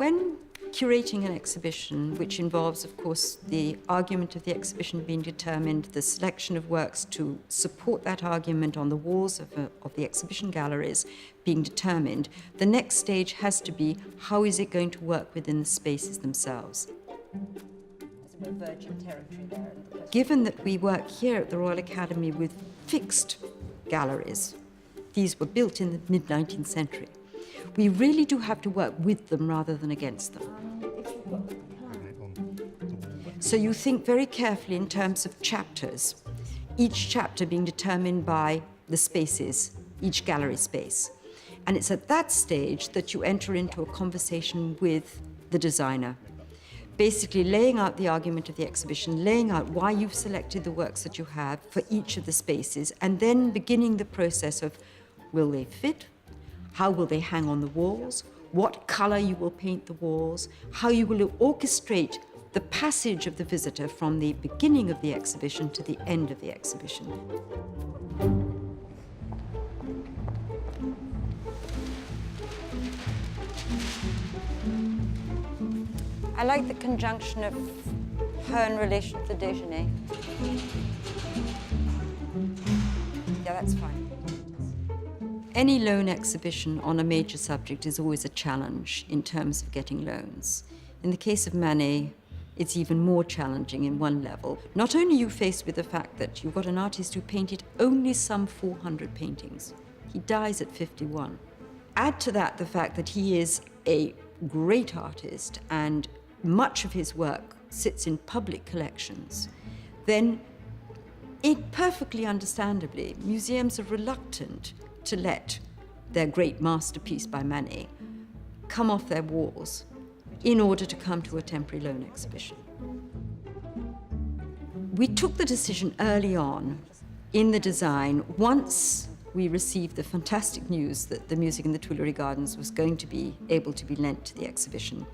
when curating an exhibition, which involves, of course, the argument of the exhibition being determined, the selection of works to support that argument on the walls of the exhibition galleries being determined, the next stage has to be, how is it going to work within the spaces themselves? There's a virgin territory there. Given that we work here at the Royal Academy with fixed galleries, these were built in the mid-19th century, we really do have to work with them rather than against them. So you think very carefully in terms of chapters, each chapter being determined by the spaces, each gallery space. And it's at that stage that you enter into a conversation with the designer, basically laying out the argument of the exhibition, laying out why you've selected the works that you have for each of the spaces, and then beginning the process of, will they fit? How will they hang on the walls? What color you will paint the walls? How you will orchestrate the passage of the visitor from the beginning of the exhibition to the end of the exhibition. I like the conjunction of her in relation to the déjeuner. Yeah, that's fine. Any loan exhibition on a major subject is always a challenge in terms of getting loans. In the case of Manet, it's even more challenging in one level. Not only are you faced with the fact that you've got an artist who painted only some 400 paintings. He dies at 51. Add to that the fact that he is a great artist and much of his work sits in public collections, then perfectly understandably, museums are reluctant to let their great masterpiece by Manet come off their walls in order to come to a temporary loan exhibition. We took the decision early on in the design, once we received the fantastic news that the music in the Tuileries Gardens was going to be able to be lent to the exhibition,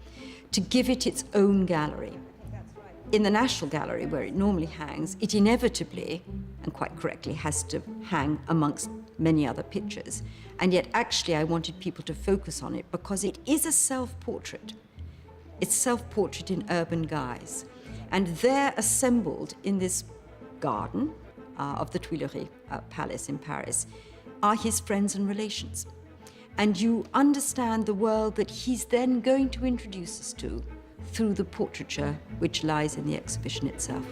to give it its own gallery. In the National Gallery, where it normally hangs, it inevitably, and quite correctly, has to hang amongst many other pictures. And yet, actually, I wanted people to focus on it because it is a self-portrait. It's self-portrait in urban guise. And there, assembled in this garden of the Tuileries Palace in Paris, are his friends and relations. And you understand the world that he's then going to introduce us to through the portraiture which lies in the exhibition itself.